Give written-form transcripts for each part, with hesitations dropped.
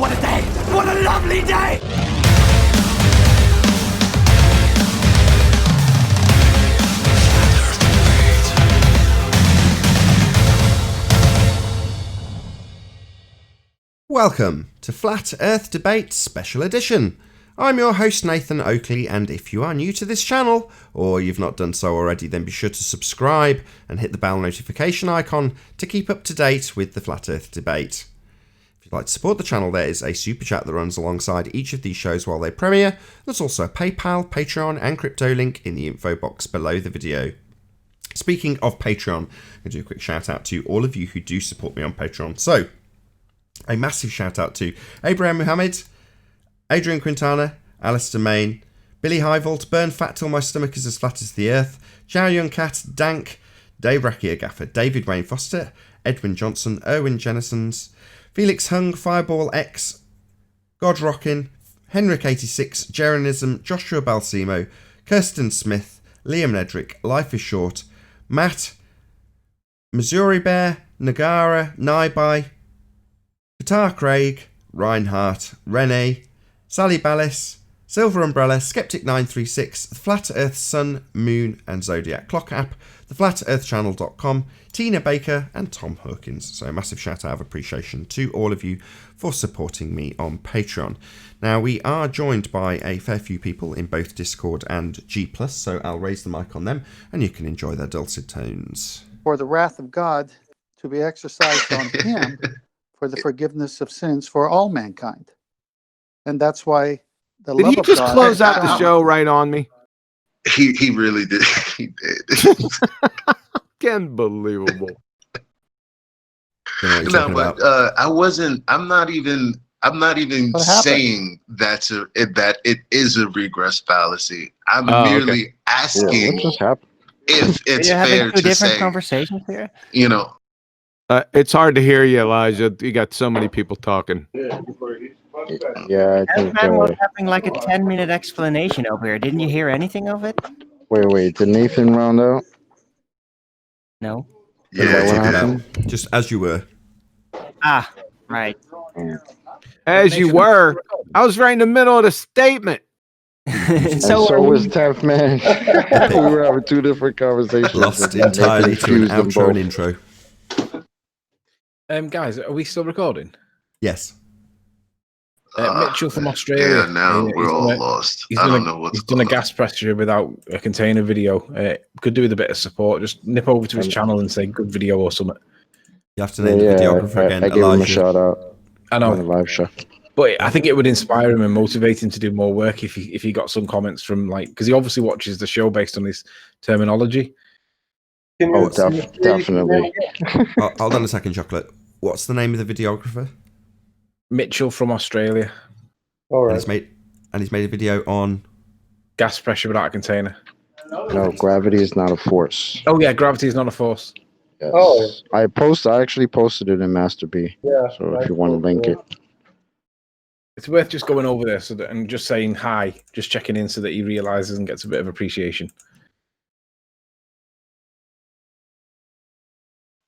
what a day! What a lovely day! Welcome to Flat Earth Debate Special Edition. I'm your host Nathan Oakley, and if you are new to this channel, or you've not done so already, then be sure to subscribe and hit the bell notification icon to keep up to date with the Flat Earth Debate. If you'd like to support the channel, there is a super chat that runs alongside each of these shows while they premiere. There's also a PayPal, Patreon and crypto link in the info box below the video. Speaking of Patreon, I'm going to do a quick shout out to all of you who do support me on Patreon. So, a massive shout out to Abraham Muhammad, Adrian Quintana, Alistair Main, Billy Highvolt, Burn Fat Till My Stomach Is As Flat As the Earth, Chow Young Cat, Dank, Dave Rakia Gaffer, David Wayne Foster, Edwin Johnson, Erwin Jennisons, Felix Hung, Fireball X, God Rockin, Henrik86, Jeranism, Joshua Balsimo, Kirsten Smith, Liam Nedrick, Life Is Short, Matt, Missouri Bear, Nagara, Naibai, Qatar Craig, Reinhardt, Rene, Sally Ballis, Silver Umbrella, Skeptic936, The Flat Earth Sun, Moon and Zodiac Clock app, theflatearthchannel.com, Tina Baker and Tom Hawkins. So a massive shout out of appreciation to all of you for supporting me on Patreon. Now we are joined by a fair few people in both Discord and G+, so I'll raise the mic on them and you can enjoy their dulcet tones. For the wrath of God to be exercised on him for the forgiveness of sins for all mankind. And that's why the Did love he of just God close out the show right on me? He really did. He did. Unbelievable. No, but I'm not even saying that it is a regress fallacy. I'm merely asking what just happened? if it's You're fair having two to different say, conversations here. you know, It's hard to hear you, Elijah. You got so many people talking. Yeah, I think. That man was having like a 10-minute explanation over here. Didn't you hear anything of it? Wait. Did Nathan round out? No. yeah, what you did. happened? Just as you were. Ah, right. As you were, I was right in the middle of the statement. And so so was Tenth Man. We were having two different conversations. Lost and entirely to an confused them outro and both. intro. Guys, are we still recording? Yes. Mitchell from Australia. Yeah, now He's we're all done a- lost. He's I done don't a, know what's he's done a going on. gas pressure without a container video. Could do with a bit of support. Just nip over to his channel and say good video or something. You have to name the videographer again, I gave him a Elijah. shout out I on the know, live show. but I think it would inspire him and motivate him to do more work if he got some comments from because he obviously watches the show based on his terminology. Oh, definitely. Hold on a second, Chocolate. What's the name of the videographer? Mitchell from Australia. All And he's made a video on. Gas pressure without a container. No, gravity is not a force. Oh yeah, gravity is not a force. Yes. I actually posted it in Master B. Yeah. So if you want to link it. It's worth just going over there and just saying hi, just checking in so that he realizes and gets a bit of appreciation.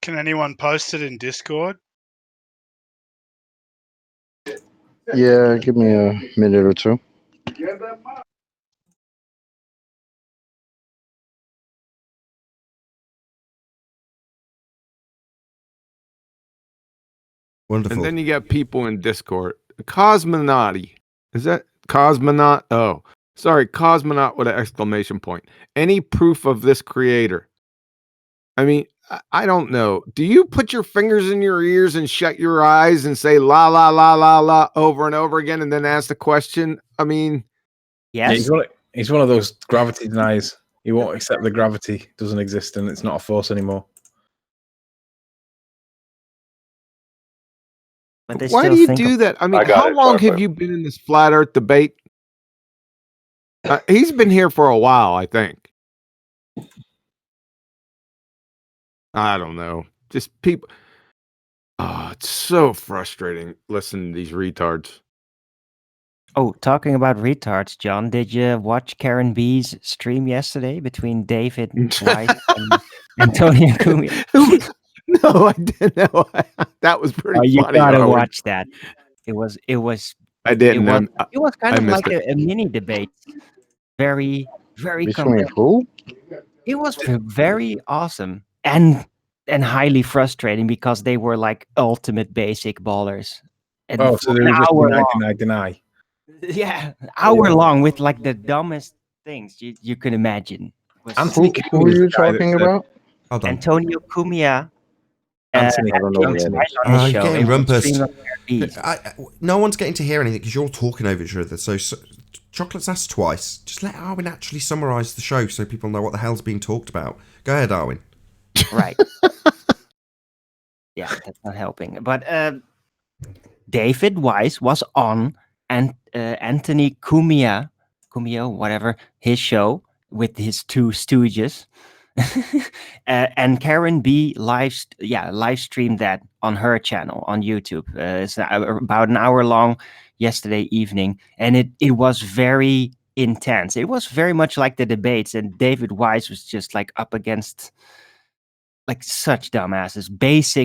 Can anyone post it in Discord? Yeah, give me a minute or two. Wonderful. And then you got people in Discord. Cosmonauty. Is that Cosmonaut? Oh, sorry. Cosmonaut with an exclamation point. Any proof of this creator? I mean, I don't know. Do you put your fingers in your ears and shut your eyes and say la la la la la over and over again and then ask the question? I mean, yes. He's one of those gravity deniers. He won't accept the gravity doesn't exist and it's not a force anymore. But they why still do you think do of- that? I mean, how long have you been in this flat Earth debate? He's been here for a while, I think. I don't know. Just people. Oh, it's so frustrating listening to these retards. Oh, talking about retards, John, did you watch Karen B's stream yesterday between David White and Antonio Cumia? No, I didn't know. That was pretty Oh, you funny. gotta Howard. watch that. It was I it didn't. was it was kind I of missed like it. a mini debate. Very Between who? it was very awesome and highly frustrating because they were like ultimate basic ballers. And Oh, for so they an were just hour deny, long. deny. Yeah, hour long with like the dumbest things you could imagine. It was Anthony Who Cumia are is you the guy talking that about? Hold on. Antonio Cumia. Anthony. I don't know who James that White is. on his You're show. getting It was rumpus. streamed on Airbnb. No one's getting to hear anything because you're all talking over each other. So Chocolate's asked twice. Just let Arwin actually summarise the show so people know what the hell's being talked about. Go ahead, Arwin. Right. Yeah, that's not helping. But David Weiss was on and Anthony Cumia, whatever, his show with his two stooges. And Karen B live streamed that on her channel on YouTube. It's about an hour long yesterday evening, and it was very intense. It was very much like the debates, and David Weiss was just like up against like such dumbasses,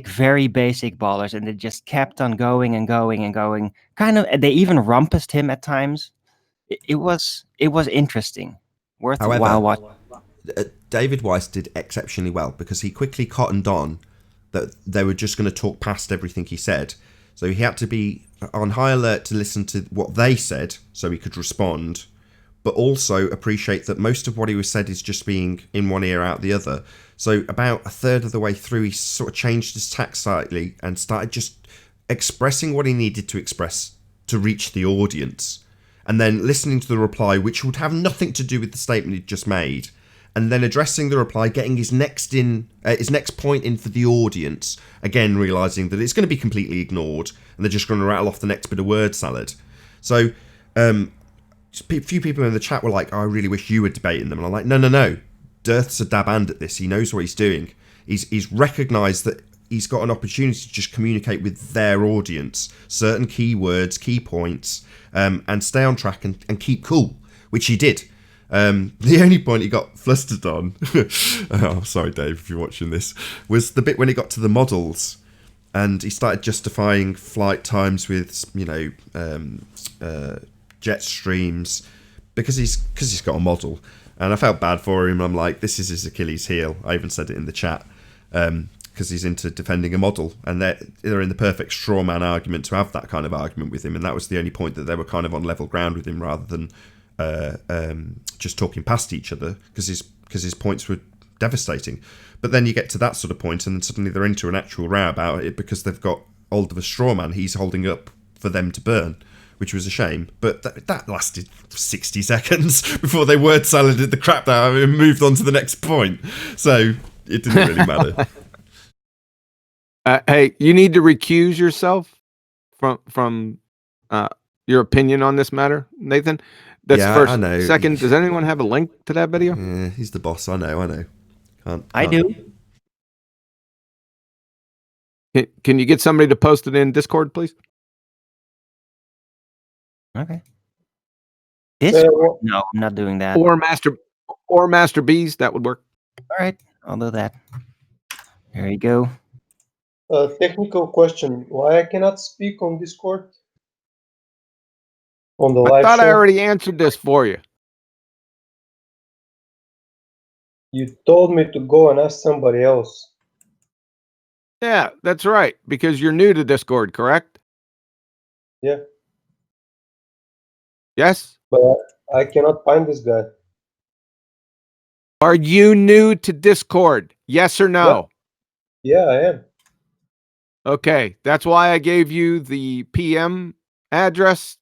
very basic ballers, and they just kept on going and going and going. Kind of, they even rumpused him at times. It was interesting, worth a while watching. David Weiss did exceptionally well because he quickly cottoned on that they were just going to talk past everything he said. So he had to be on high alert to listen to what they said so he could respond, but also appreciate that most of what he was said is just being in one ear out the other. So about a third of the way through, he sort of changed his tack slightly and started just expressing what he needed to express to reach the audience, and then listening to the reply, which would have nothing to do with the statement he'd just made, and then addressing the reply, getting his next point in for the audience, again realising that it's going to be completely ignored, and they're just going to rattle off the next bit of word salad. So a few people in the chat were like, oh, I really wish you were debating them. And I'm like, no. Dirth's a dab hand at this. He knows what he's doing. He's recognised that he's got an opportunity to just communicate with their audience, certain keywords, key points, and stay on track and keep cool, which he did. The only point he got flustered on, oh, sorry Dave if you're watching this, was the bit when he got to the models and he started justifying flight times with, jet streams because he's got a model, and I felt bad for him. I'm like, this is his Achilles heel. I even said it in the chat because he's into defending a model, and they're in the perfect straw man argument to have that kind of argument with him, and that was the only point that they were kind of on level ground with him rather than just talking past each other because his points were devastating. But then you get to that sort of point and then suddenly they're into an actual row about it because they've got hold of a straw man he's holding up for them to burn, which was a shame. But that lasted 60 seconds before they word saladed the crap out of him and moved on to the next point. So it didn't really matter. Hey, you need to recuse yourself from your opinion on this matter, Nathan. That's first. I know. Second, does anyone have a link to that video? Yeah, he's the boss. I know. I do. Can you get somebody to post it in Discord, please? Okay. Discord? No, I'm not doing that. Or Master Bees, that would work. All right, I'll do that. There you go. Technical question: why I cannot speak on Discord? On the I live thought show? I already answered this for you. You told me to go and ask somebody else. Yeah, that's right. Because you're new to Discord, correct? Yeah. Yes? But I cannot find this guy. Are you new to Discord? Yes or no? Yeah, I am. Okay, that's why I gave you the PM address,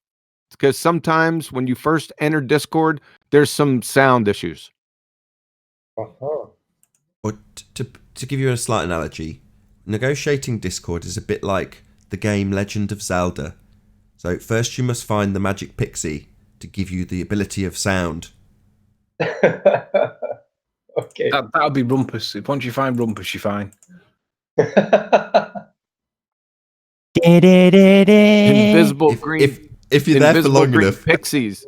because sometimes when you first enter Discord, there's some sound issues. Uh-huh. Or to give you a slight analogy, negotiating Discord is a bit like the game Legend of Zelda. So first you must find the magic pixie to give you the ability of sound. Okay. That'll be Rumpus. Once you find Rumpus, you're fine. Invisible green. If you're there for long enough, pixies.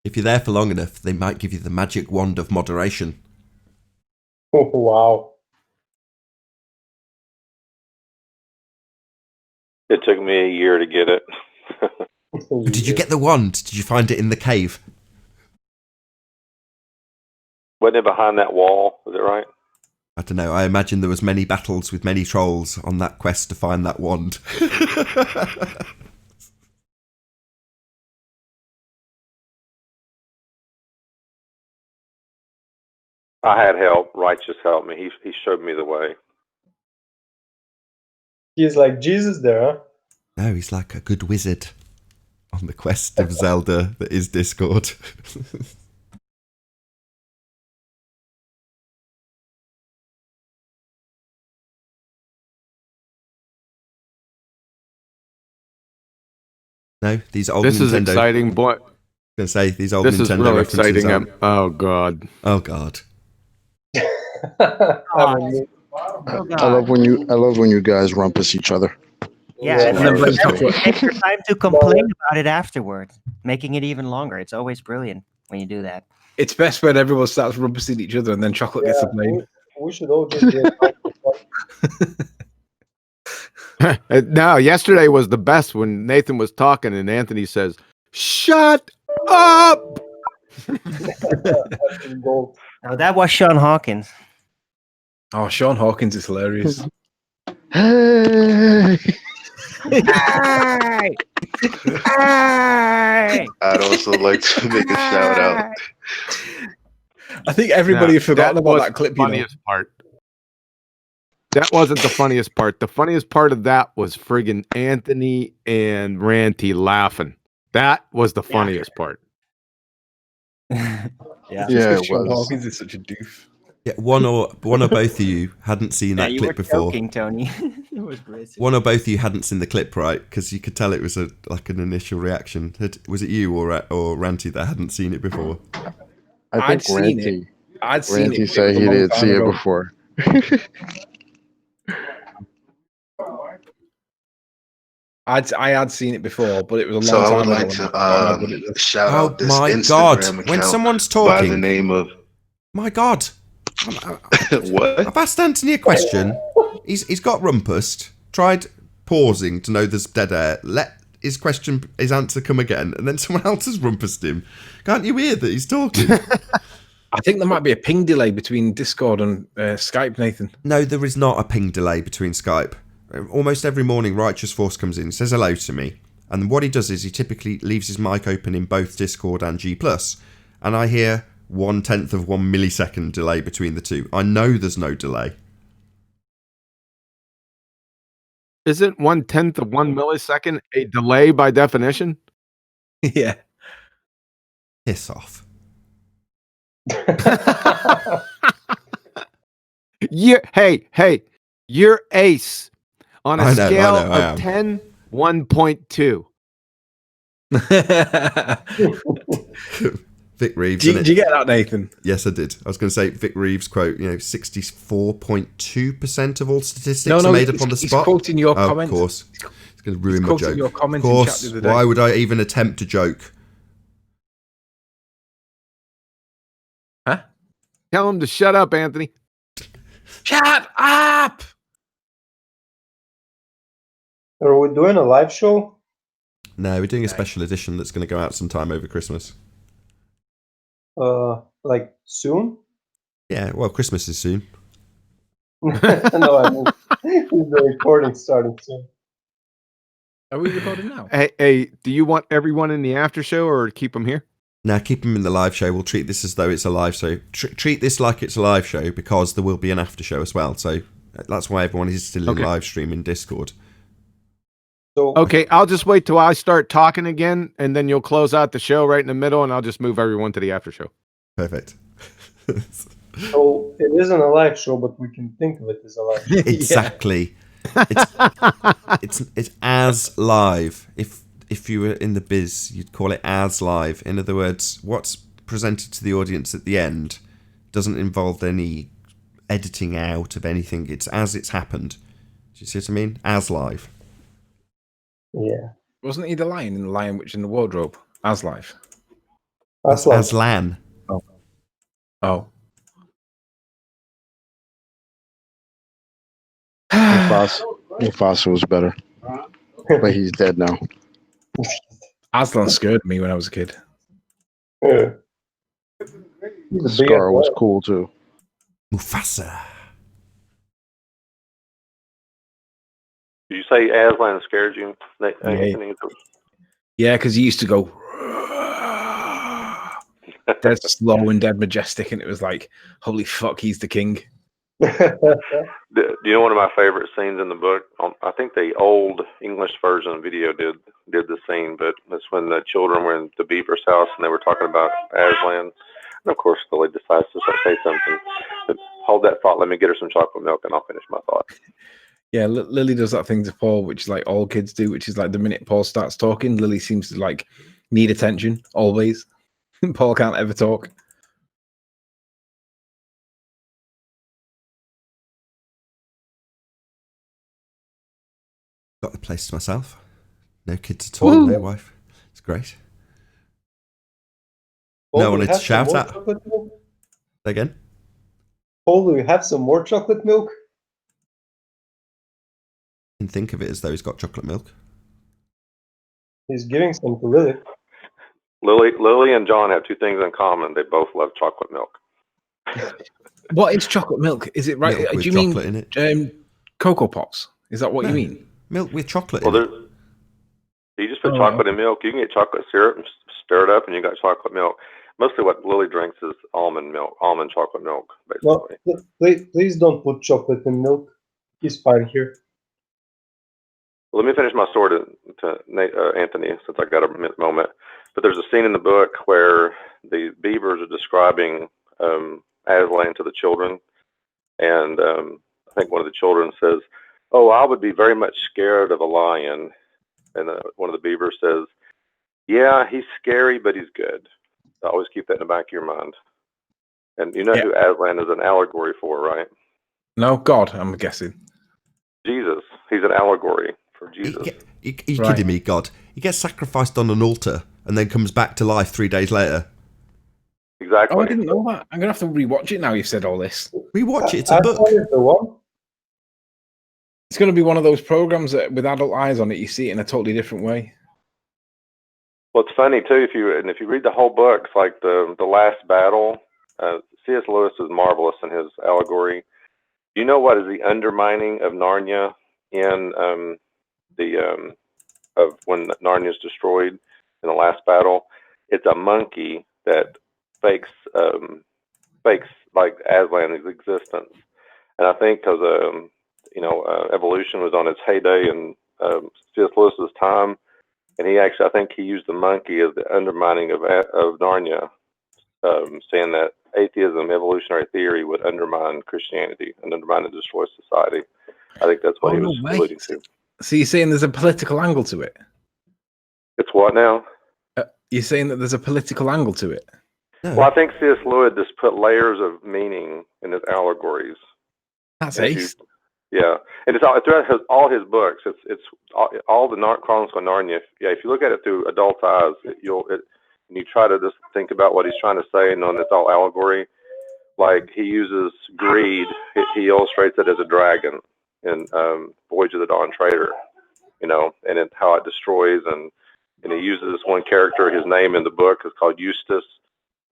If you're there for long enough, they might give you the magic wand of moderation. Oh, wow. It took me a year to get it. Did you get the wand? Did you find it in the cave? Wasn't it behind that wall? Is it right? I don't know. I imagine there was many battles with many trolls on that quest to find that wand. I had help. Righteous helped me. He showed me the way. He's like Jesus there, huh? No, he's like a good wizard on the quest of Zelda that is Discord. No, these old This Nintendo. is exciting, boy. Gonna say these old This Nintendo is really references exciting. aren't- Oh god. Oh god. I love when you guys rumpus each other. Yeah, Yeah. and And then blame then chocolate. take your time to complain about it afterwards, making it even longer. It's always brilliant when you do that. It's best when everyone starts rumpusing each other and then chocolate gets the blame. we should all just get No, yesterday was the best when Nathan was talking and Anthony says, "Shut up." gold. Now that was Sean Hawkins. Oh, Sean Hawkins is hilarious. Hey! Hey! Hey! I'd also like to make a shout out. I think everybody had forgotten about was that clip. the funniest part. That wasn't the funniest part. The funniest part of that was friggin' Anthony and Ranty laughing. That was the funniest part. Yeah. Yeah, it Sean was. Hawkins is such a doof. Yeah, one or both of you hadn't seen Yeah, that you clip were before. joking, Tony. It was great. One or both of you hadn't seen the clip, right? Because you could tell it was like an initial reaction. Was it you or Ranty that hadn't seen it before? I I'd think seen Ranty. I'd seen Ranty it. said he did see it before. I had seen it before, but it was a So long I time would ago. like to shout Oh out this my Instagram god! account When someone's by the talking, name of my god! what? I've asked Anthony a question. He's got rumpused. Tried pausing to know there's dead air. Let his answer come again, and then someone else has rumpused him. Can't you hear that he's talking? I think there might be a ping delay between Discord and Skype, Nathan. No, there is not a ping delay between Skype. Almost every morning, Righteous Force comes in, says hello to me, and what he does is he typically leaves his mic open in both Discord and G+, and I hear 1/10 of 1 millisecond delay between the two. I know there's no delay. Isn't 1/10 of 1 millisecond a delay by definition? Yeah. Piss off. Hey, you're ace on a I know, scale I of am. 10, 1.2. Vic Reeves. Did you get that, Nathan? Yes, I did. I was going to say Vic Reeves quote, 64.2% of all statistics No, are made up he's- on the he's spot. quoting your Of comment. course. It's going to ruin my quoting joke. your Of comment in chat course. the other day. Why would I even attempt to joke? Huh? Tell him to shut up, Anthony. Shut up! Are we doing a live show? No, we're doing a special edition that's going to go out sometime over Christmas. Like soon? Yeah, well, Christmas is soon. No, I mean, is the recording starting soon? Are we recording now? Hey, do you want everyone in the after show or keep them here? Now, keep them in the live show. We'll treat this as though it's a live show. Treat this like it's a live show because there will be an after show as well. So that's why everyone is still in live stream in Discord. So Okay, I'll just wait till I start talking again, and then you'll close out the show right in the middle, and I'll just move everyone to the after show. Perfect. So it isn't a live show, but we can think of it as a live show. Exactly. It's as live. If you were in the biz, you'd call it as live. In other words, what's presented to the audience at the end doesn't involve any editing out of anything. It's as it's happened. Do you see what I mean? As live. Yeah. Wasn't he the lion in The Lion Witch in the Wardrobe? As live. That's like, Aslan. Oh. Mufasa was better, but he's dead now. Aslan scared me when I was a kid. Yeah. Scar was cool too. Mufasa. Did you say Aslan scared you? Yeah, because he used to go dead slow and dead majestic, and it was like, holy fuck, he's the king. Do you know one of my favorite scenes in the book? I think the old English version video did the scene, but it's when the children were in the beaver's house and they were talking about Aslan. And of course, Lily decides to say something. But hold that thought. Let me get her some chocolate milk, and I'll finish my thought. Yeah, Lily does that thing to Paul, which is like all kids do, which is like the minute Paul starts talking, Lily seems to like need attention always. Paul can't ever talk. Got the place to myself. No kids at all, no wife. It's great. No one to shout at. Again? Paul, do you have some more chocolate milk? You can think of it as though he's got chocolate milk. He's giving some to Lily. Lily and John have two things in common. They both love chocolate milk. What is chocolate milk? Is it right? Milk with Do you chocolate mean in it. Cocoa Pops? Is that what you mean? Milk with chocolate Well, in it. you just put chocolate in milk. You can get chocolate syrup and stir it up, and you got chocolate milk. Mostly what Lily drinks is almond milk, almond chocolate milk, basically. No, please don't put chocolate in milk. He's fine here. Well, let me finish my story to Anthony, since I got a moment. But there's a scene in the book where the beavers are describing Aslan to the children, and I think one of the children says, "Oh, I would be very much scared of a lion," and one of the beavers says, "Yeah, he's scary, but he's good." So always keep that in the back of your mind. And you know who Aslan is an allegory for, right? No, God, I'm guessing. Jesus. He's an allegory for Jesus. You're kidding me, God. He gets sacrificed on an altar and then comes back to life 3 days later. Exactly. Oh, I didn't know that. I'm going to have to rewatch it now you've said all this. Rewatch it. It's a book. It's going to be one of those programs that with adult eyes on it, you see it in a totally different way. Well, it's funny too. If you read the whole book, it's like the last battle. C.S. Lewis is marvelous in his allegory. You know what is the undermining of Narnia in of when Narnia is destroyed in the last battle? It's a monkey that fakes like Aslan's existence, and I think because evolution was on its heyday in C.S. Lewis's time. And he actually, I think he used the monkey as the undermining of Narnia, saying that atheism, evolutionary theory, would undermine Christianity and undermine and destroy society. I think that's what he was alluding to. So you're saying there's a political angle to it? It's what now? You're saying that there's a political angle to it? No. Well, I think C.S. Lewis just put layers of meaning in his allegories. That's ace. Yeah, and it's throughout all his books. It's all the Chronicles of Narnia. If you look at it through adult eyes, and you try to just think about what he's trying to say, and it's all allegory. Like he uses greed. He illustrates it as a dragon in Voyage of the Dawn Treader, and how it destroys. And he uses this one character. His name in the book is called Eustace.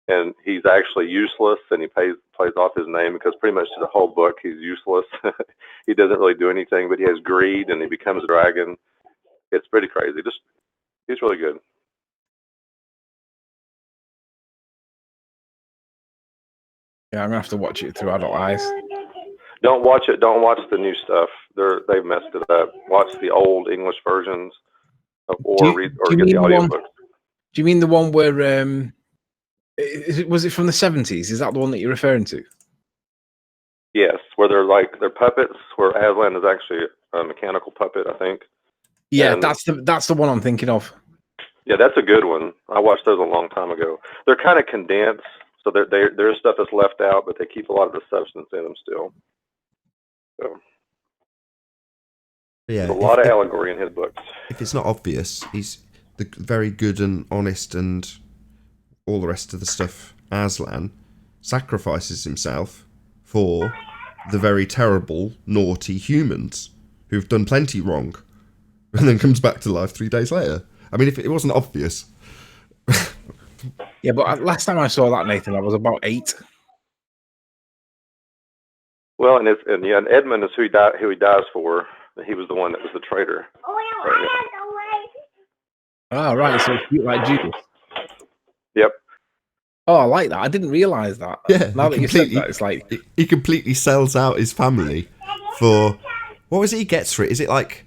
And he's actually useless, and he plays off his name because pretty much to the whole book he's useless. He doesn't really do anything, but he has greed, and he becomes a dragon. It's pretty crazy. He's really good. Yeah, I'm gonna have to watch it through adult eyes. Don't watch it. Don't watch the new stuff. They've messed it up. Watch the old English versions, or get the audiobooks. Do you mean the one where was it from the 70s? Is that the one that you're referring to? Yes, where they're puppets, where Aslan is actually a mechanical puppet, I think. Yeah, and that's the one I'm thinking of. Yeah, that's a good one. I watched those a long time ago. They're kind of condensed, so there's stuff that's left out, but they keep a lot of the substance in them still. So yeah, there's a lot of allegory in his books. If it's not obvious, he's the very good and honest and all the rest of the stuff. Aslan sacrifices himself for the very terrible, naughty humans who've done plenty wrong, and then comes back to life 3 days later. I mean, if it wasn't obvious. Yeah, but last time I saw that, Nathan, I was about 8. Well, and Edmund is who he dies for. He was the one that was the traitor. Oh, right. So it's like Judas. Yep. Oh, I like that. I didn't realize that. Yeah. Now that you said that, it's like he completely sells out his family for what was it he gets for it? Is it like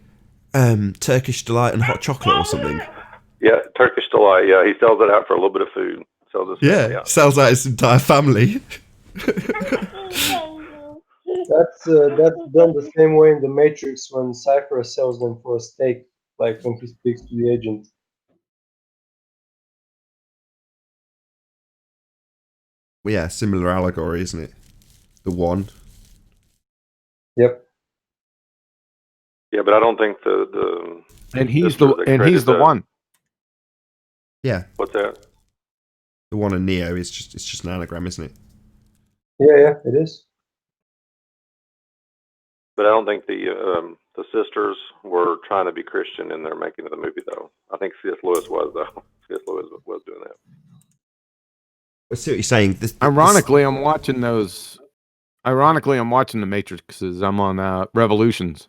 Turkish delight and hot chocolate or something? Yeah, Turkish delight. Yeah, he sells it out for a little bit of food. Sells his family out. Sells out his entire family. That's done the same way in the Matrix when Cypher sells them for a steak, like when he speaks to the agent. Well, yeah, similar allegory, isn't it? The one. Yep. Yeah, but I don't think the and he's the one. Yeah. What's that? The one in Neo is just an anagram, isn't it? Yeah, it is. But I don't think the sisters were trying to be Christian in their making of the movie, though. I think C.S. Lewis was, though. C.S. Lewis was doing that. I see what you're saying. Ironically, I'm watching those. Ironically, I'm watching the Matrixes. I'm on Revolutions.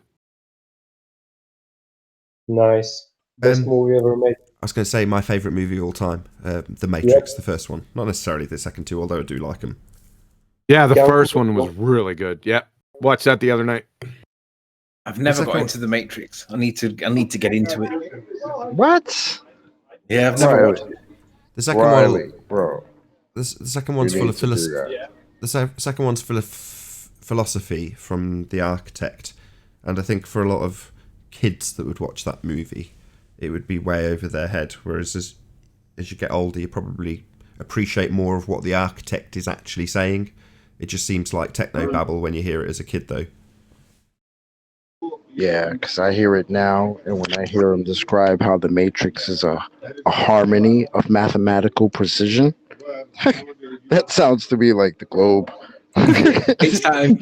Nice. Best movie ever made. I was going to say my favourite movie of all time, The Matrix, the first one. Not necessarily the second two, although I do like them. Yeah, the first one was really good. Yeah, watched that the other night. I've never got into the Matrix. I need to get into it. What? Yeah, I've never watched it. The second one, bro. The second one's full of philosophy. The second one's full of philosophy from the architect, and I think for a lot of kids that would watch that movie, it would be way over their head. Whereas as you get older, you probably appreciate more of what the architect is actually saying. It just seems like techno babble when you hear it as a kid, though. Yeah, because I hear it now, and when I hear him describe how the Matrix is a harmony of mathematical precision, that sounds to me like the globe. It's time.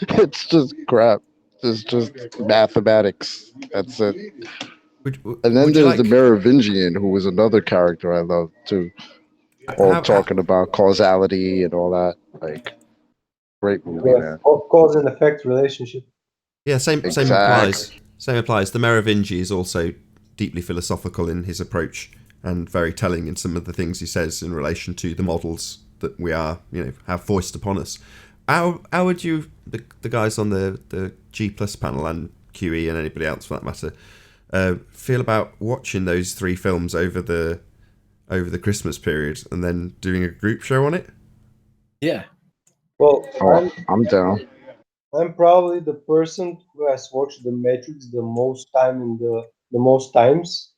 It's just crap. It's just mathematics. That's it. And then there's the Merovingian, who was another character I love too. All talking about causality and all that. Like, great movie, man. Cause and effect relationship. Yeah, same applies. Same applies. The Merovingi is also deeply philosophical in his approach and very telling in some of the things he says in relation to the models that we are, have foisted upon us. How would you, the guys on the G Plus panel and QE and anybody else for that matter, feel about watching those 3 films over the Christmas period and then doing a group show on it? Yeah. Well, I'm down. I'm probably the person who has watched The Matrix the most times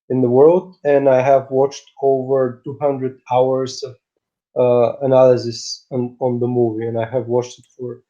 in the world, and I have watched over 200 hours of analysis on the movie, and I have watched it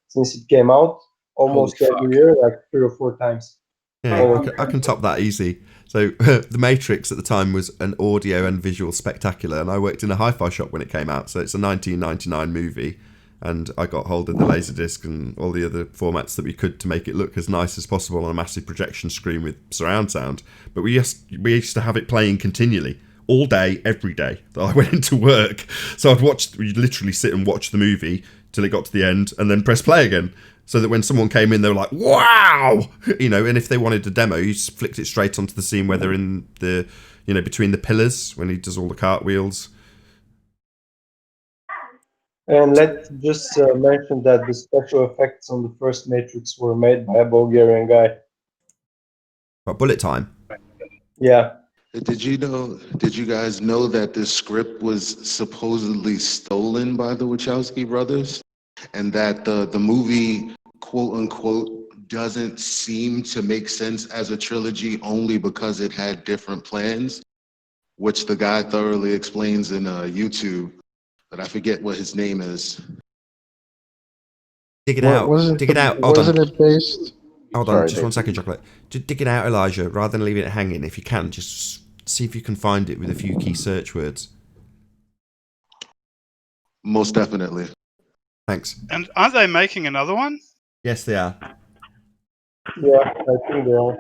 since it came out almost every year, like 3 or 4 times. Yeah, I can top that easy. So The Matrix at the time was an audio and visual spectacular, and I worked in a hi-fi shop when it came out, so it's a 1999 movie. And I got hold of the Laserdisc and all the other formats that we could to make it look as nice as possible on a massive projection screen with surround sound. But we used to have it playing continually, all day, every day that I went into work. So we'd literally sit and watch the movie till it got to the end and then press play again. So that when someone came in, they were like, wow! And if they wanted a demo, you just flicked it straight onto the scene where they're in the, between the pillars when he does all the cartwheels. And let's just mention that the special effects on the first Matrix were made by a Bulgarian guy. But bullet time. Yeah. Did you guys know that this script was supposedly stolen by the Wachowski brothers? And that the movie, quote unquote, doesn't seem to make sense as a trilogy only because it had different plans, which the guy thoroughly explains in YouTube. But I forget what his name is. Dig it out. Dig it out. Wasn't it based? Hold on, just 1 second, Chocolate. Just dig it out, Elijah, rather than leaving it hanging. If you can, just see if you can find it with a few key search words. Most definitely. Thanks. And aren't they making another one? Yes, they are. Yeah, I think they are.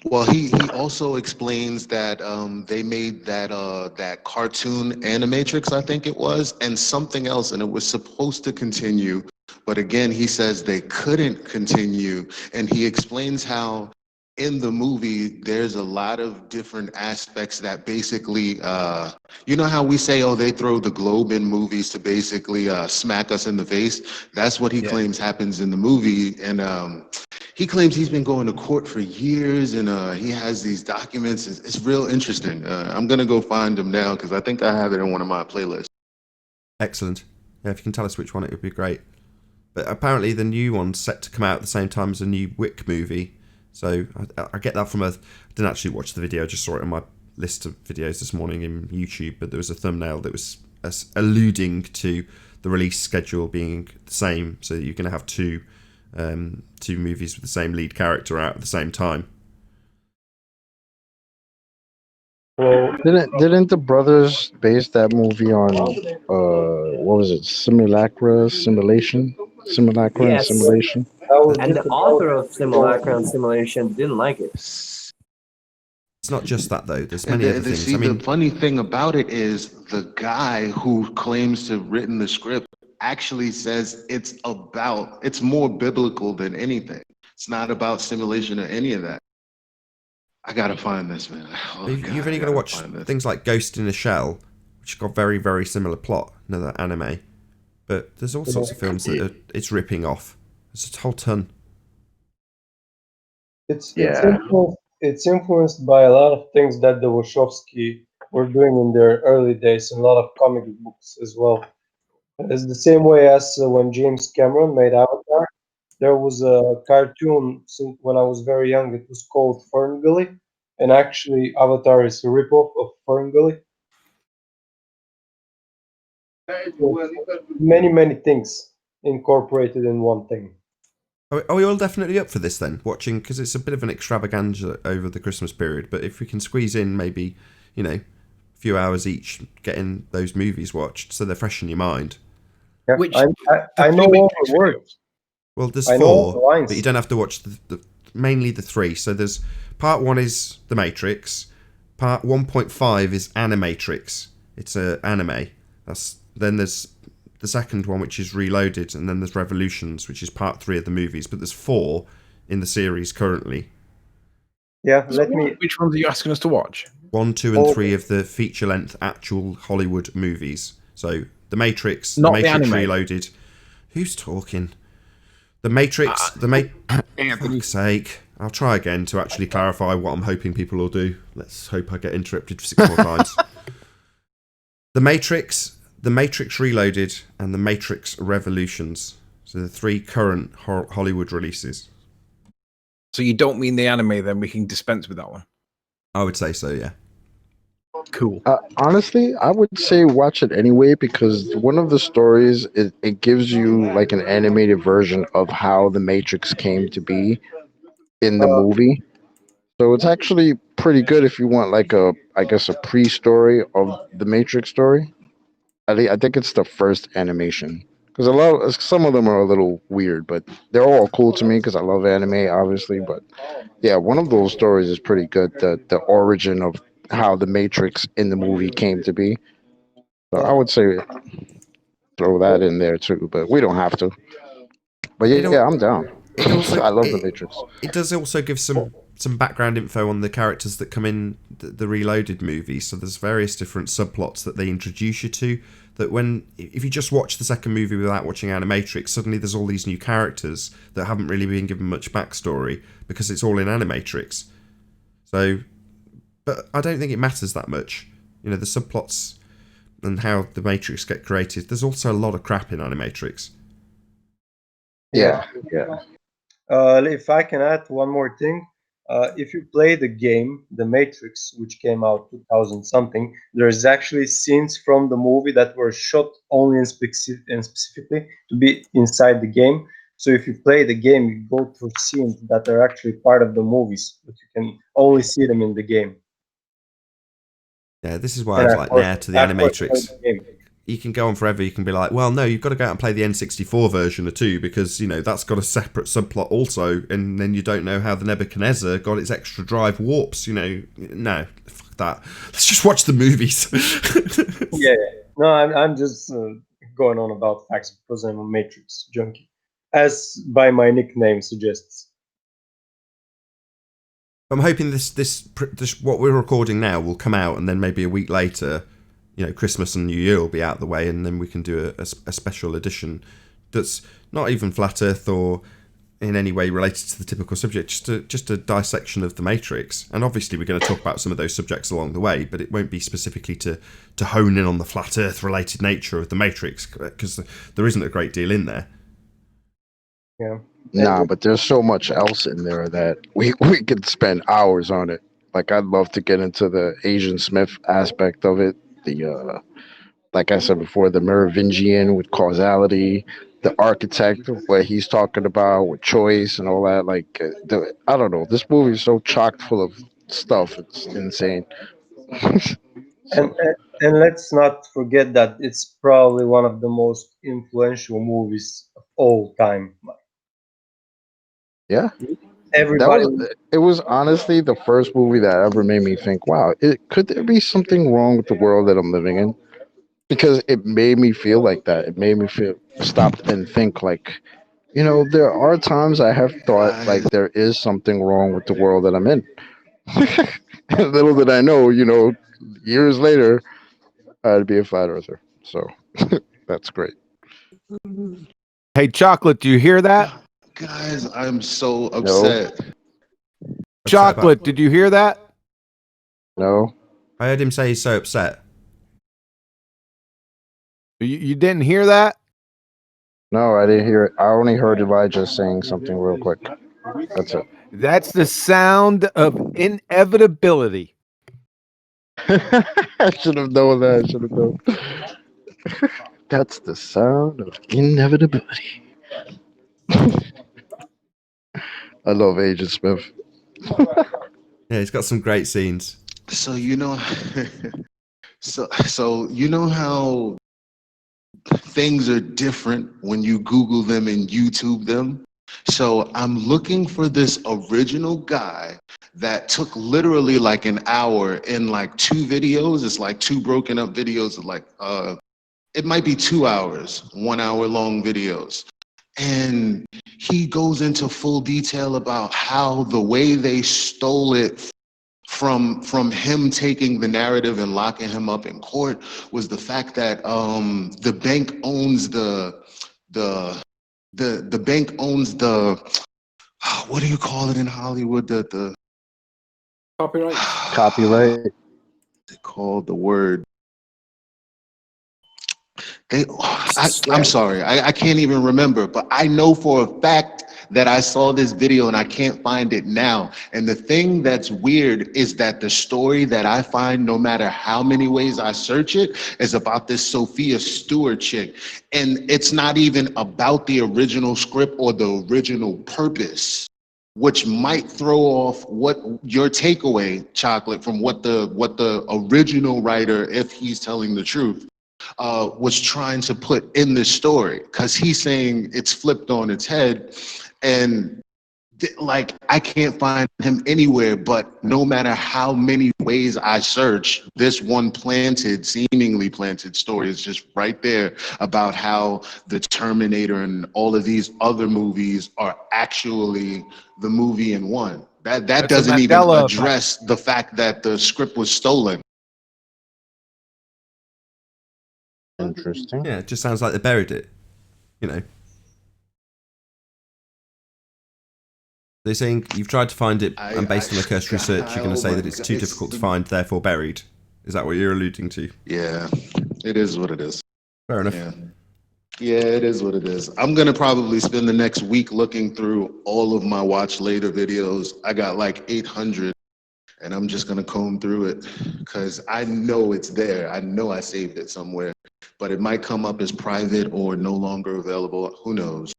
Well, he also explains that they made that cartoon Animatrix, I think it was, and something else, and it was supposed to continue, but again, he says they couldn't continue, and he explains how in the movie there's a lot of different aspects that basically, you know how we say, oh, they throw the globe in movies to basically smack us in the face. That's what he claims happens in the movie, and he claims he's been going to court for years, and he has these documents. It's real interesting. I'm gonna go find them now because I think I have it in one of my playlists. Excellent. Yeah, if you can tell us which one, it would be great. But apparently the new one's set to come out at the same time as a new Wick movie. So I get that from I didn't actually watch the video, I just saw it on my list of videos this morning in YouTube, but there was a thumbnail that was alluding to the release schedule being the same, so you're going to have two movies with the same lead character out at the same time. Well, Didn't the brothers base that movie on what was it? Simulacra and simulation? And the author of Simulacra and Simulation didn't like it. It's not just that though. There's many other things. See, the funny thing about it is the guy who claims to have written the script actually says it's more biblical than anything. It's not about simulation or any of that. I gotta find this, man. You've only got to watch things like Ghost in a Shell, which got very, very similar plot, another anime. But there's all sorts of films that it's ripping off. There's a whole ton. It's influenced by a lot of things that the Wachowski were doing in their early days, and a lot of comic books as well. It's the same way as when James Cameron made Avatar. There was a cartoon when I was very young. It was called Ferngully, and actually Avatar is a ripoff of Ferngully. Many things incorporated in one thing. Are we all definitely up for this then? Watching, because it's a bit of an extravaganza over the Christmas period, but if we can squeeze in maybe, a few hours each getting those movies watched so they're fresh in your mind. Yeah, which I know all the words. Well, there's 4, but you don't have to watch mainly the 3. So there's part 1 is The Matrix, part 1.5 is Animatrix. It's an anime. Then there's the second one, which is Reloaded, and then there's Revolutions, which is part 3 of the movies. But there's 4 in the series currently. Yeah, Which ones are you asking us to watch? 1, 2, and 3 of the feature-length actual Hollywood movies. So The Matrix, Not The the Matrix anime. Reloaded. Who's talking? The Matrix, Anthony. fuck's sake. I'll try again to actually clarify what I'm hoping people will do. Let's hope I get interrupted 6 more times. The Matrix Reloaded, and The Matrix Revolutions. So the 3 current Hollywood releases. So you don't mean the anime, then we can dispense with that one. I would say so, yeah. Cool. Honestly, I would say watch it anyway because one of the stories it gives you like an animated version of how the Matrix came to be in the movie. So it's actually pretty good if you want like a pre-story of the Matrix story. I think it's the first animation because some of them are a little weird, but they're all cool to me because I love anime, obviously. But yeah, one of those stories is pretty good. The origin of how the Matrix in the movie came to be. So I would say throw that in there too, but we don't have to. But yeah, I'm down. I love the Matrix. It does also give some background info on the characters that come in the Reloaded movie. So there's various different subplots that they introduce you to. That if you just watch the second movie without watching Animatrix, suddenly there's all these new characters that haven't really been given much backstory because it's all in Animatrix. So, but I don't think it matters that much. The subplots and how the Matrix get created. There's also a lot of crap in Animatrix. Yeah. If I can add one more thing, if you play the game, The Matrix, which came out 2000 something, there's actually scenes from the movie that were shot only and specifically to be inside the game. So if you play the game, you go through scenes that are actually part of the movies, but you can only see them in the game. Yeah, this is why I was like, nah, to the Animatrix. you can go on forever. You can be like, well, no, you've got to go out and play the N64 version of 2 because, you know, that's got a separate subplot also, and then you don't know how the Nebuchadnezzar got its extra drive warps, you know. No, fuck that. Let's just watch the movies. Yeah. No, I'm just going on about facts because I'm a Matrix junkie, as by my nickname suggests. I'm hoping this what we're recording now will come out, and then maybe a week later, you know, Christmas and New Year will be out of the way, and then we can do a special edition that's not even flat Earth or in any way related to the typical subject, just a dissection of the Matrix. And obviously we're going to talk about some of those subjects along the way, but it won't be specifically to hone in on the flat Earth related nature of the Matrix, because there isn't a great deal in there. Yeah. Nah, but there's so much else in there that we could spend hours on it. Like, I'd love to get into the Agent Smith aspect of it. The like I said before, the Merovingian with causality, the architect, what he's talking about with choice and all that. Like, I don't know. This movie is so chock full of stuff. It's insane. And let's not forget that it's probably one of the most influential movies of all time. Yeah. Everybody. It was honestly the first movie that ever made me think, wow, could there be something wrong with the world that I'm living in? Because it made me feel like that. It made me stop and think like, you know, there are times I have thought like there is something wrong with the world that I'm in. Little did I know, you know, years later, I'd be a flat earther. So that's great. Hey, Chocolate, do you hear that? Guys, I'm so upset. No. Chocolate, did you hear that? No. I heard him say he's so upset. You didn't hear that? No, I didn't hear it. I only heard Elijah saying something real quick. That's it. That's the sound of inevitability. I should have known that. I should have known. That's the sound of inevitability. I love Agent Smith. Yeah, he's got some great scenes. So you know, so you know how things are different when you Google them and YouTube them. So I'm looking for this original guy that took literally like an hour in like 2 videos. It's like 2 broken up videos of like it might be 2 hours, 1 hour long videos. And he goes into full detail about how the way they stole it from him taking the narrative and locking him up in court was the fact that the bank owns the bank owns the what do you call it in Hollywood, the Copyright. Copyright. They called the word. I'm sorry, I can't even remember, but I know for a fact that I saw this video and I can't find it now. And the thing that's weird is that the story that I find, no matter how many ways I search it, is about this Sophia Stewart chick. And it's not even about the original script or the original purpose, which might throw off what your takeaway, Chocolate, from what the original writer, if he's telling the truth, was trying to put in this story, because he's saying it's flipped on its head. And like, I can't find him anywhere, but no matter how many ways I search, this one seemingly planted story is just right there about how the Terminator and all of these other movies are actually the movie in one. That doesn't even address the fact that the script was stolen. Interesting. Yeah, it just sounds like they buried it, you know. They're saying you've tried to find it, and based on the cursory search, you're going to say that it's too difficult to find, therefore buried. Is that what you're alluding to? Yeah, it is what it is. Fair enough. Yeah, it is what it is. I'm going to probably spend the next week looking through all of my watch later videos. I got like 800, and I'm just going to comb through it because I know it's there. I know I saved it somewhere, but it might come up as private or no longer available. Who knows?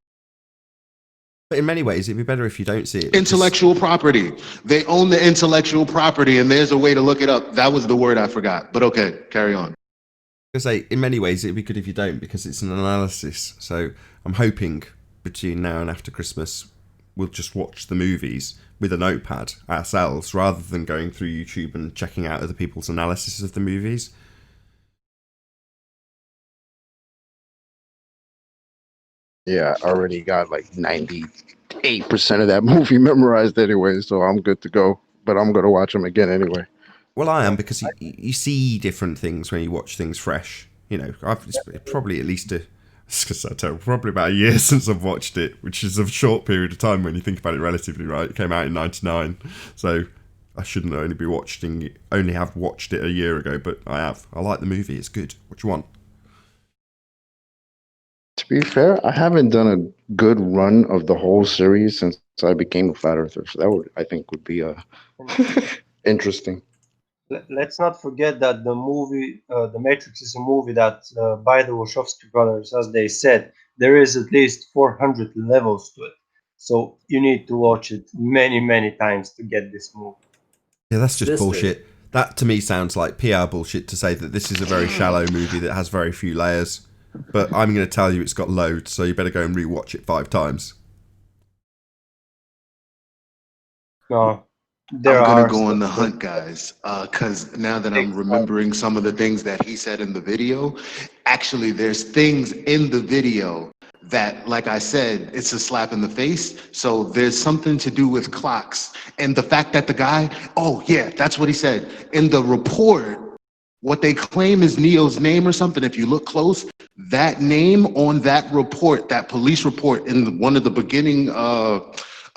But in many ways, it'd be better if you don't see it. Intellectual property. They own the intellectual property, and there's a way to look it up. That was the word I forgot. But okay, carry on. I say, in many ways, it'd be good if you don't, because it's an analysis. So I'm hoping between now and after Christmas, we'll just watch the movies with a notepad ourselves, rather than going through YouTube and checking out other people's analysis of the movies. Yeah, I already got like 98% of that movie memorized anyway, so I'm good to go. But I'm going to watch them again anyway. Well, I am, because you see different things when you watch things fresh. You know, it's probably at least probably about a year since I've watched it, which is a short period of time when you think about it relatively, right? It came out in '99, so I shouldn't only have watched it a year ago, but I have. I like the movie; it's good. What do you want? To be fair, I haven't done a good run of the whole series since I became a flat earther. So that I think would be interesting. Let's not forget that the movie, The Matrix, is a movie that, by the Wachowski brothers, as they said, there is at least 400 levels to it. So you need to watch it many, many times to get this movie. Yeah, that's just bullshit. That to me sounds like PR bullshit to say that this is a very shallow movie that has very few layers. But I'm going to tell you it's got loads, so you better go and rewatch it 5 times. No. I'm gonna go on the hunt, guys, because now that I'm remembering some of the things that he said in the video, actually there's things in the video that, like I said, it's a slap in the face. So there's something to do with clocks. And the fact that the guy, oh yeah, that's what he said. In the report, what they claim is Neo's name or something, if you look close, that name on that report, that police report in one of the beginning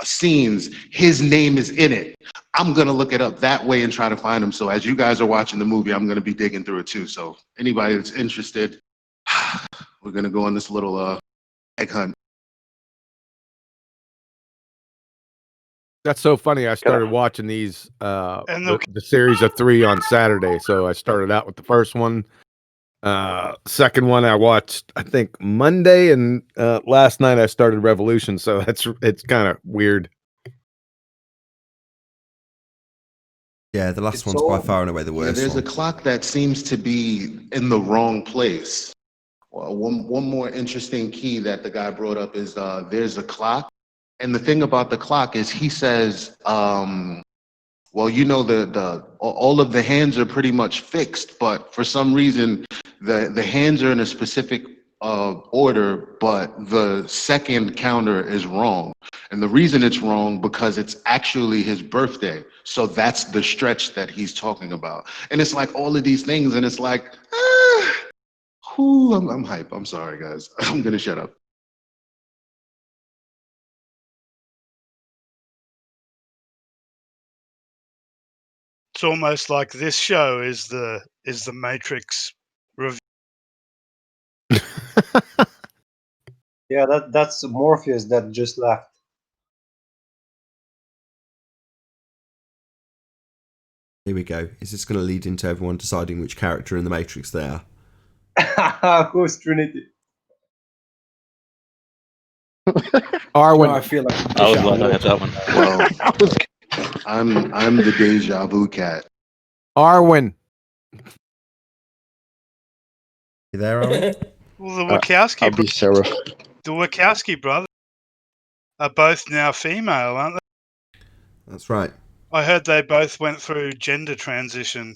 scenes, his name is in it. I'm going to look it up that way and try to find him. So as you guys are watching the movie, I'm going to be digging through it too. So anybody that's interested, we're going to go on this little egg hunt. That's so funny. I started watching these, the series of 3 on Saturday. So I started out with the first one. Second one I watched, I think Monday, and last night I started Revolution. So it's kind of weird. Yeah, the last one's by far and away the worst. There's a clock that seems to be in the wrong place. Well, one more interesting key that the guy brought up is there's a clock. And the thing about the clock is he says, well, you know, all of the hands are pretty much fixed, but for some reason, the hands are in a specific order, but the second counter is wrong. And the reason it's wrong because it's actually his birthday. So that's the stretch that he's talking about. And it's like all of these things, and it's like, I'm hype. I'm sorry, guys. I'm gonna shut up. It's almost like this show is the Matrix review. Yeah, that's Morpheus that just left. Here we go. Is this going to lead into everyone deciding which character in the Matrix they are? Who's Trinity? Arwen. I feel like I was wondering at that one. Well, I'm the deja vu cat. Arwen. You there, Arwen? Well, the Wachowski I'll be Sarah. The Wachowski brothers are both now female, aren't they? That's right. I heard they both went through gender transition.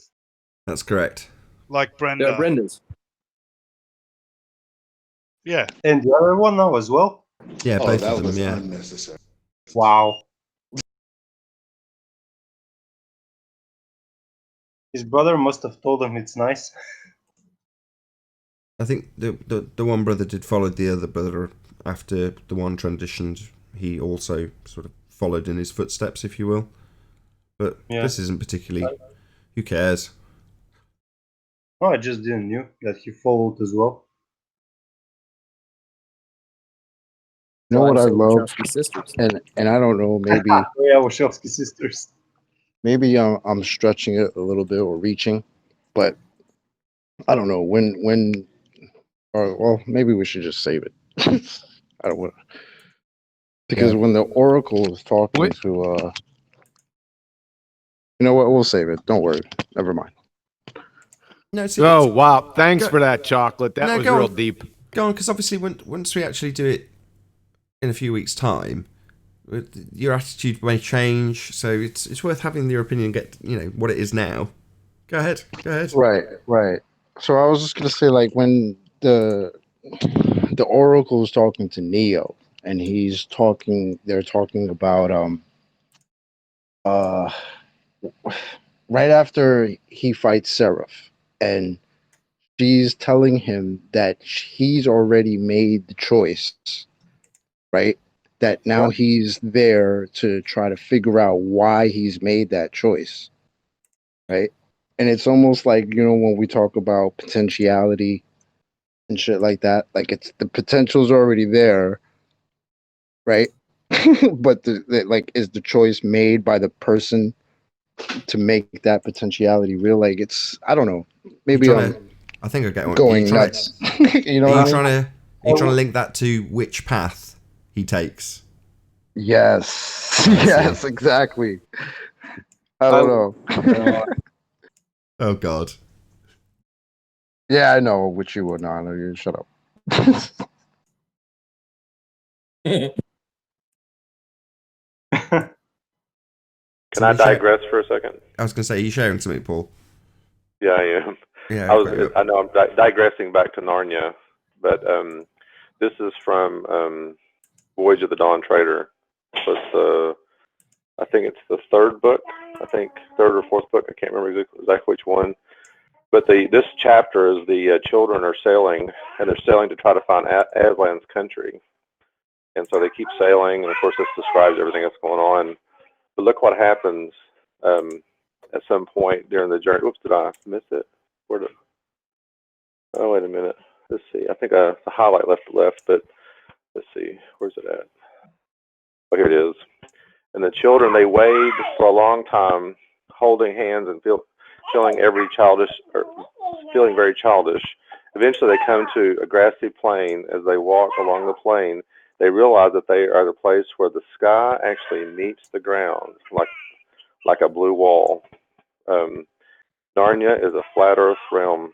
That's correct. Like Brenda. They're Brenda's. Yeah. And the other one now as well? Yeah, both that of them, was yeah. unnecessary. Wow. His brother must have told him it's nice. I think the one brother did follow the other brother after the one transitioned. He also sort of followed in his footsteps, if you will. But this isn't particularly... Who cares? Oh, I just didn't know that he followed as well. You know what I love? Wachowski sisters. And I don't know, maybe Yeah, Wachowski sisters. maybe I'm stretching it a little bit or reaching, but I don't know when or well, maybe we should just save it. I don't want because when the Oracle is talking to you know what, we'll save it. Don't worry. Never mind. No, see, Oh, wow. Thanks Go- for that, Chocolate. That No, was go real on. deep. Go on, because obviously once we actually do it in a few weeks' time, your attitude may change. So it's worth having your opinion get what it is now. Go ahead. Right. So I was just gonna say, like, when the Oracle is talking to Neo, and they're talking about uh right after he fights Seraph, and she's telling him that he's already made the choice, right? That now he's there to try to figure out why he's made that choice, right? And it's almost like, when we talk about potentiality and shit like that, like it's the potential's already there, right? But like, is the choice made by the person to make that potentiality real? Like, I don't know. Maybe I think I get what going nuts. You know Are what you I mean? trying to link that to which path he takes? Yes. I see. Yes, exactly. I don't know. Oh God. Yeah, I know what you would not. You shut up. Can I digress for a second? I was going to say, are you sharing something, Paul? Yeah, I am. Yeah. I know I'm digressing back to Narnia, but this is from Voyage of the Dawn Trader. So I think it's the third book. I think third or fourth book. I can't remember exactly which one. But this chapter is the children are sailing, and they're sailing to try to find Aslan's country. And so they keep sailing, and of course this describes everything that's going on. But look what happens at some point during the journey. Oops, did I miss it? Oh, wait a minute. Let's see. I think the highlight left, but let's see. Where's it at? Oh, here it is. And the children, they wade for a long time, holding hands and feeling very childish. Eventually, they come to a grassy plain. As they walk along the plain, they realize that they are at a place where the sky actually meets the ground, like a blue wall. Narnia is a flat Earth realm.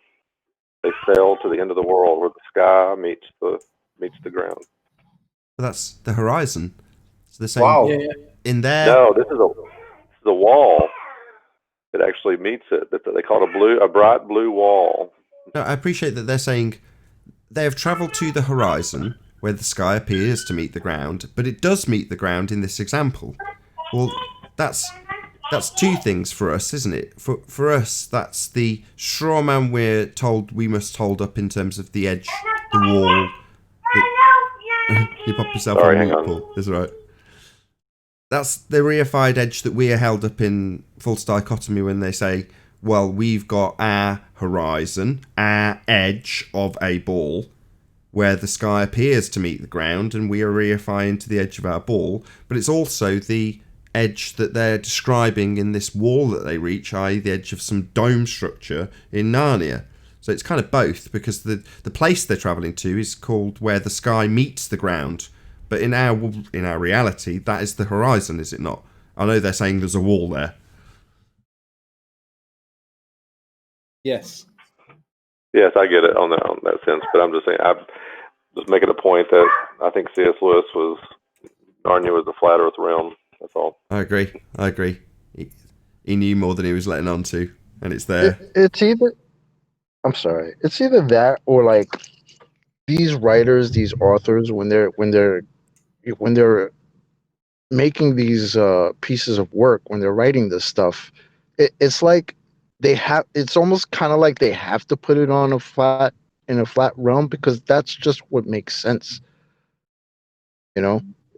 They sail to the end of the world where the sky meets the ground. Well, that's the horizon. So they're saying in there. No, this is a wall that actually meets it. That they call a bright blue wall. No, I appreciate that they're saying they have travelled to the horizon where the sky appears to meet the ground, but it does meet the ground in this example. Well, that's two things for us, isn't it? For us, that's the straw man we're told we must hold up in terms of the edge, the wall. You pop yourself on mute, Paul. That's right. That's the reified edge that we are held up in false dichotomy when they say, well, we've got our horizon, our edge of a ball, where the sky appears to meet the ground, and we are reifying to the edge of our ball, but it's also the edge that they're describing in this wall that they reach, i.e. the edge of some dome structure in Narnia. So it's kind of both, because the place they're travelling to is called where the sky meets the ground. But in our reality, that is the horizon, is it not? I know they're saying there's a wall there. Yes. Yes, I get it on that sense, but I'm just saying, I'm just making a point that I think C.S. Lewis Narnia was the flat Earth realm. That's all. I agree. He knew more than he was letting on to, and it's there. It's either that, or like these writers, these authors, when they're making these pieces of work, when they're writing this stuff, it's like it's almost kind of like they have to put it on a flat realm, because that's just what makes sense.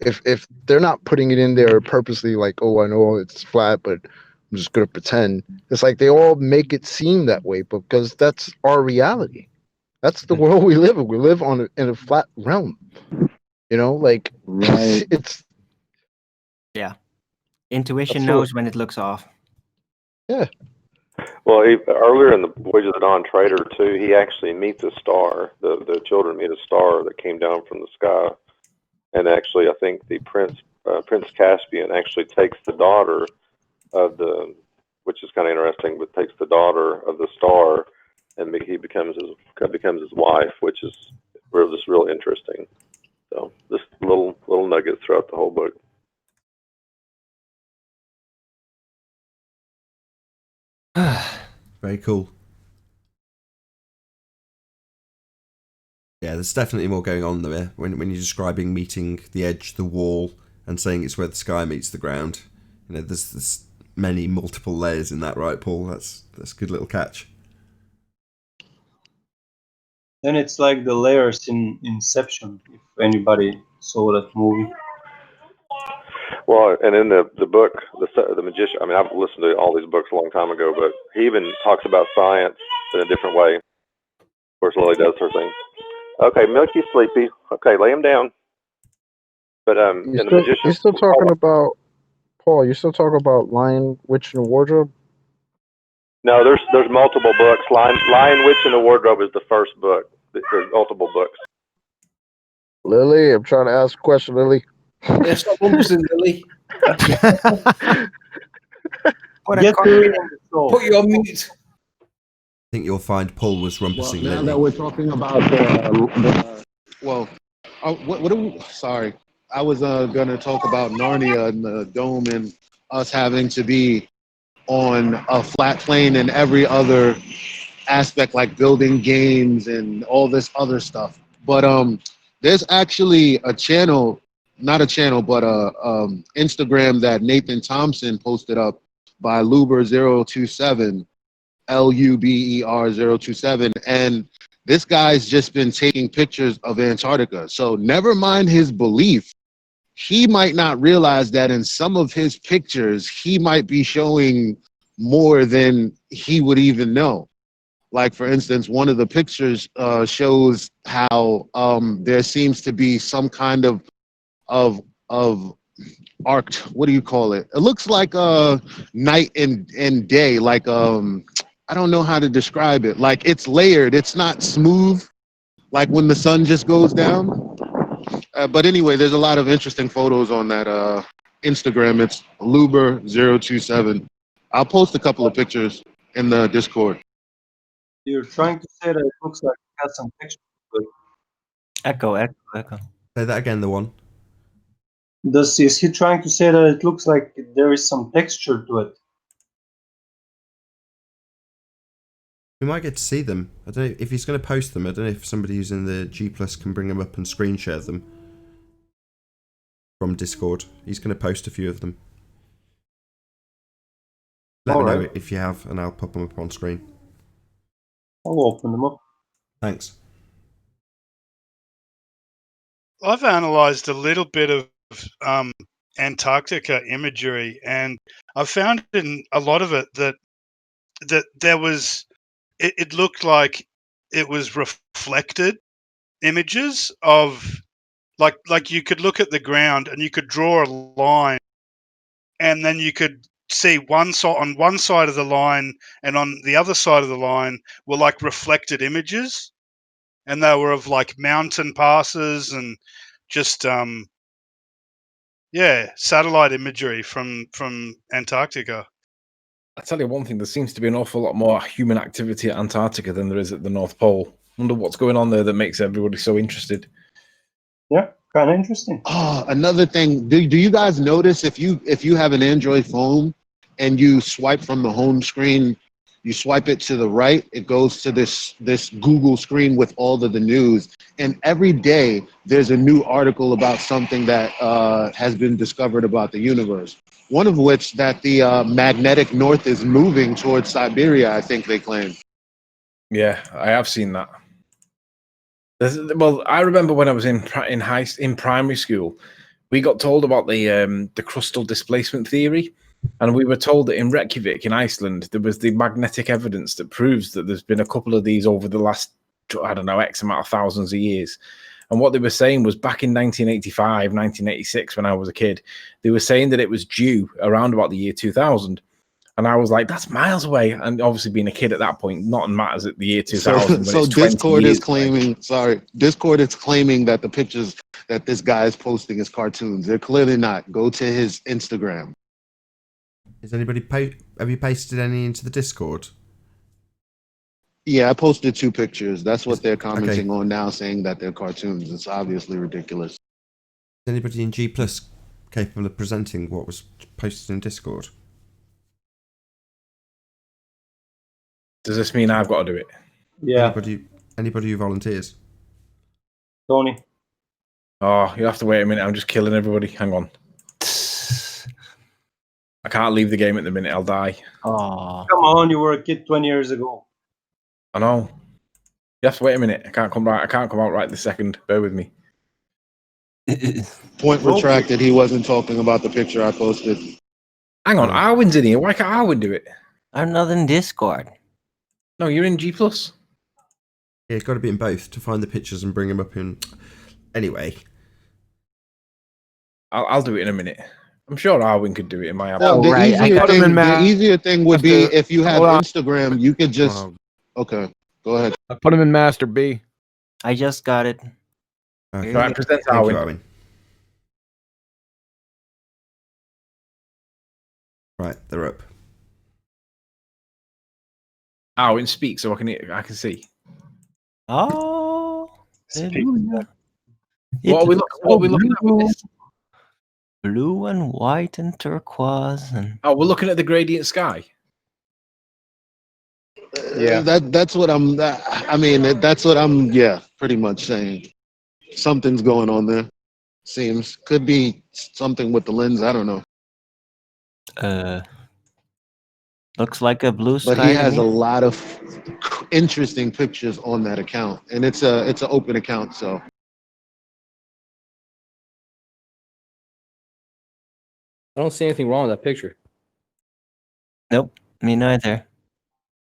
If they're not putting it in there purposely, like, oh, I know it's flat, but I'm just gonna pretend. It's like they all make it seem that way, because that's our reality. That's the world we live in. We live in a flat realm. Like, Right. it's intuition knows when it looks off. Yeah. Well, earlier in the Voyage of the Dawn Trader too, he actually meets a star. The children meet a star that came down from the sky, and actually, I think the Prince Caspian actually takes the daughter of which is kind of interesting, but takes the daughter of the star and he becomes his wife, which is just real interesting. So just little nuggets throughout the whole book. Very cool. Yeah, there's definitely more going on there when you're describing meeting the edge, the wall, and saying it's where the sky meets the ground. You know, there's many multiple layers in that, right, Paul? That's a good little catch. Then it's like the layers in Inception, if anybody saw that movie. Well, and in the book, the magician. I mean, I've listened to all these books a long time ago, but he even talks about science in a different way. Of course, Lily does her thing. Okay, Milky's sleepy. Okay, lay him down. But You're still talking about Paul. You still talking about Lion, Witch, and Wardrobe? No, there's multiple books. Lion, Witch, and the Wardrobe is the first book. There's multiple books. Lily, I'm trying to ask a question, Lily. Yes, stop rumpusing, Lily. What Get to reading the soul. Put you on mute. I think you'll find Paul was rumpusing Now Lily. that we're talking about sorry, I was gonna talk about Narnia and the dome and us having to be on a flat plane and every other aspect, like building games and all this other stuff. But there's actually a channel, not a channel, but Instagram that Nathan Thompson posted up by Luber027, Luber027, and this guy's just been taking pictures of Antarctica. So never mind his belief, he might not realize that in some of his pictures, he might be showing more than he would even know. Like, for instance, one of the pictures shows how there seems to be some kind of arced, what do you call it? It looks like night and day, like I don't know how to describe it. Like, it's layered, it's not smooth, like when the sun just goes down. But anyway, there's a lot of interesting photos on that Instagram. It's Luber027. I'll post a couple of pictures in the Discord. You're trying to say that it looks like it has some texture to it. Echo. Say that again, the one. Is he trying to say that it looks like there is some texture to it? We might get to see them. I don't know if he's going to post them. I don't know if somebody who's in the G+ can bring them up and screen share them from Discord. He's going to post a few of them. Let me know if you have, and I'll pop them up on screen. I'll open them up. Thanks. I've analysed a little bit of Antarctica imagery, and I found in a lot of it that there was, it looked like it was reflected images of, like you could look at the ground and you could draw a line, and then you could see on one side of the line and on the other side of the line were like reflected images, and they were of like mountain passes and just satellite imagery from Antarctica. I tell you one thing, there seems to be an awful lot more human activity at Antarctica than there is at the North Pole. I wonder what's going on there that makes everybody so interested. Yeah, kind of interesting. Oh, another thing, do you guys notice if you have an Android phone and you swipe from the home screen, you swipe it to the right, it goes to this Google screen with all of the news, and every day there's a new article about something that has been discovered about the universe. One of which that the magnetic north is moving towards Siberia, I think they claim. Yeah, I have seen that. Well, I remember when I was in primary school, we got told about the crustal displacement theory, and we were told that in Reykjavik in Iceland there was the magnetic evidence that proves that there's been a couple of these over the last, I don't know, X amount of thousands of years. And what they were saying was back in 1985, 1986, when I was a kid, they were saying that it was due around about the year 2000. And I was like, that's miles away. And obviously being a kid at that point, nothing matters at the year 2000. So Discord is claiming, Discord is claiming that the pictures that this guy is posting is cartoons. They're clearly not. Go to his Instagram. Is anybody have you pasted any into the Discord? Yeah, I posted 2 pictures. That's what they're commenting on now, saying that they're cartoons. It's obviously ridiculous. Is anybody in G Plus capable of presenting what was posted in Discord? Does this mean I've got to do it? Yeah. Anybody who volunteers? Tony. Oh, you'll have to wait a minute. I'm just killing everybody. Hang on. I can't leave the game at the minute. I'll die. Oh, Come on, you were a kid 20 years ago. I know. You have to wait a minute. I can't come out right this second. Bear with me. Point retracted. He wasn't talking about the picture I posted. Hang on, Arwin's in here. Why can't Arwin do it? I'm not in Discord. No, you're in G+. Yeah, it's got to be in both to find the pictures and bring them up in. Anyway. I'll do it in a minute. I'm sure Arwin could do it in my app. No, the easier thing would be if you have Instagram, you could just. Okay, go ahead. I put him in Master B. I just got it. Okay. Right, present Thank you, Arwin. Arwin. Right, they're up. Arwin, speak so I can see. Oh, hallelujah. What are we looking at with this? Blue and white and turquoise and. Oh, we're looking at the gradient sky. Yeah, that's what I'm. I mean, that's what I'm. Yeah, pretty much saying. Something's going on there. Seems could be something with the lens. I don't know. Looks like a blue sky. But he has a lot of interesting pictures on that account, and it's an open account, so. I don't see anything wrong with that picture. Nope, me neither.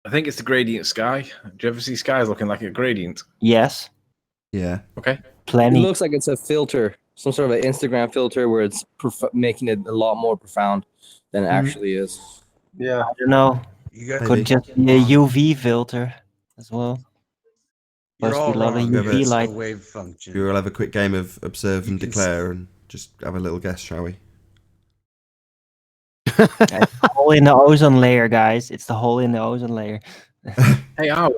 I think it's the gradient sky. Do you ever see skies looking like a gradient? Yes. Yeah. Okay. Plenty. It looks like it's a filter, some sort of an Instagram filter where it's making it a lot more profound than it actually is. Yeah. I don't know. Could just be a UV filter as well. You're Must all be a lot of wrong. UV It's light. the wave function. We'll have a quick game of observe and can declare and just have a little guess, shall we? It's the hole in the ozone layer, guys. It's the hole in the ozone layer. Hey, Al,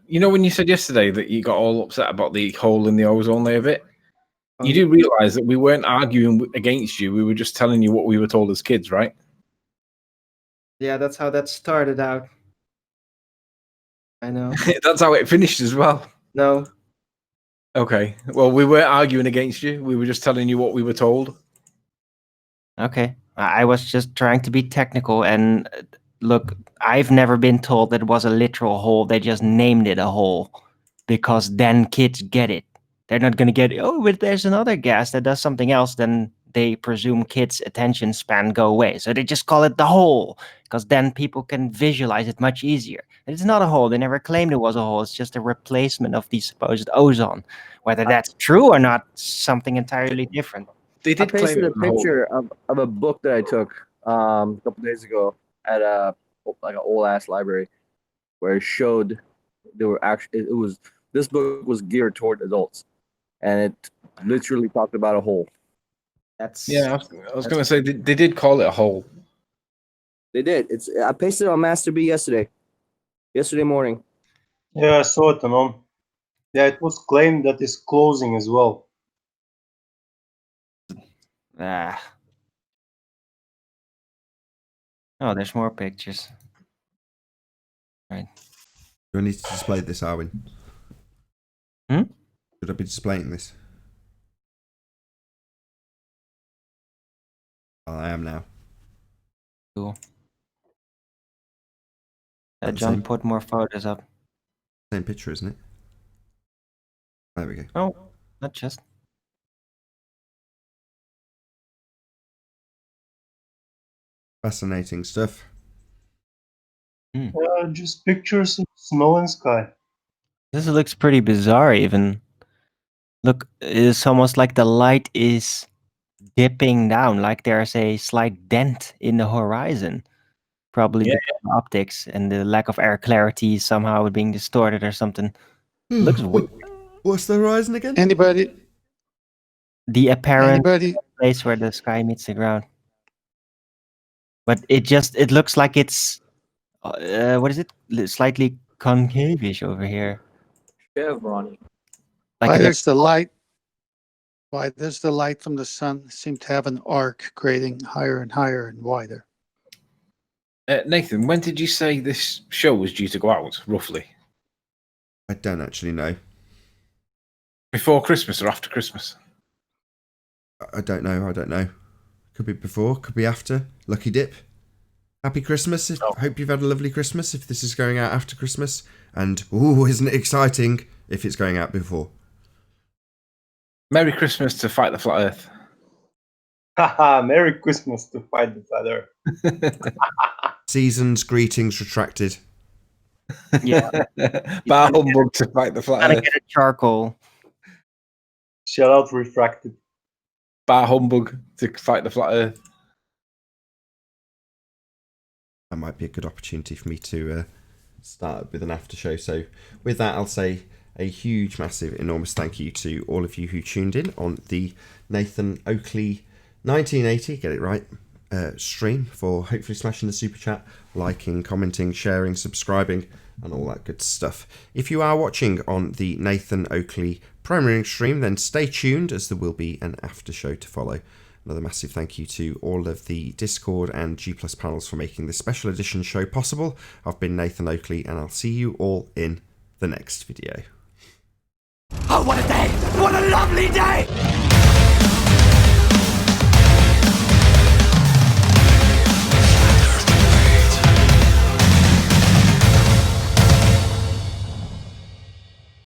you know when you said yesterday that you got all upset about the hole in the ozone layer bit? You do realize that we weren't arguing against you. We were just telling you what we were told as kids, right? Yeah, that's how that started out. I know. That's how it finished as well. No. Okay. Well, we weren't arguing against you. We were just telling you what we were told. Okay. I was just trying to be technical and look, I've never been told that it was a literal hole. They just named it a hole because then kids get it. They're not going to get, oh, but there's another gas that does something else. Then they presume kids' attention span go away. So they just call it the hole because then people can visualize it much easier. It's not a hole. They never claimed it was a hole. It's just a replacement of the supposed ozone. Whether that's true or not, something entirely different. They I pasted a picture of a book that I took a couple days ago at like an old ass library, where it showed there were actually this book was geared toward adults, and it literally talked about a hole. That's I was going to say they did call it a hole. They did. I pasted it on Master B yesterday morning. Yeah, I saw it on. Yeah, it was claimed that it's closing as well. Oh, there's more pictures. Right. Do I need to display this, Arwin? Should I be displaying this? Oh, I am now. Cool. John, put more photos up. Same picture, isn't it? There we go. Oh, not just. Fascinating stuff. Just pictures of snow and sky. This looks pretty bizarre even. Look, it's almost like the light is dipping down, like there's a slight dent in the horizon. Probably because of optics and the lack of air clarity somehow being distorted or something. Looks weird. What's the horizon again? Anybody? The apparent place where the sky meets the ground. But it looks like it's what is it? Slightly concave-ish over here. Chevron. Why Like does the light? Why does the light from the sun seem to have an arc grading higher and higher and wider? Nathan, when did you say this show was due to go out, roughly? I don't actually know. Before Christmas or after Christmas? I don't know. Could be before, could be after. Lucky dip. Happy Christmas. Hope you've had a lovely Christmas if this is going out after Christmas. And, ooh, isn't it exciting if it's going out before? Merry Christmas to Fight the Flat Earth. Haha, Merry Christmas to Fight the Flat Earth. Season's greetings retracted. Yeah. Bar humbug to Fight the Flat Gotta Earth. get a charcoal. Shout out Refracted. Bar humbug to Fight the Flat Earth. That might be a good opportunity for me to start with an after show. So with that, I'll say a huge, massive, enormous thank you to all of you who tuned in on the Nathan Oakley 1980, get it right, stream, for hopefully smashing the super chat, liking, commenting, sharing, subscribing, and all that good stuff. If you are watching on the Nathan Oakley premiering stream, then stay tuned as there will be an after show to follow. Another massive thank you to all of the Discord and G+ panels for making this special edition show possible. I've been Nathan Oakley, and I'll see you all in the next video. Oh, what a day! What a lovely day!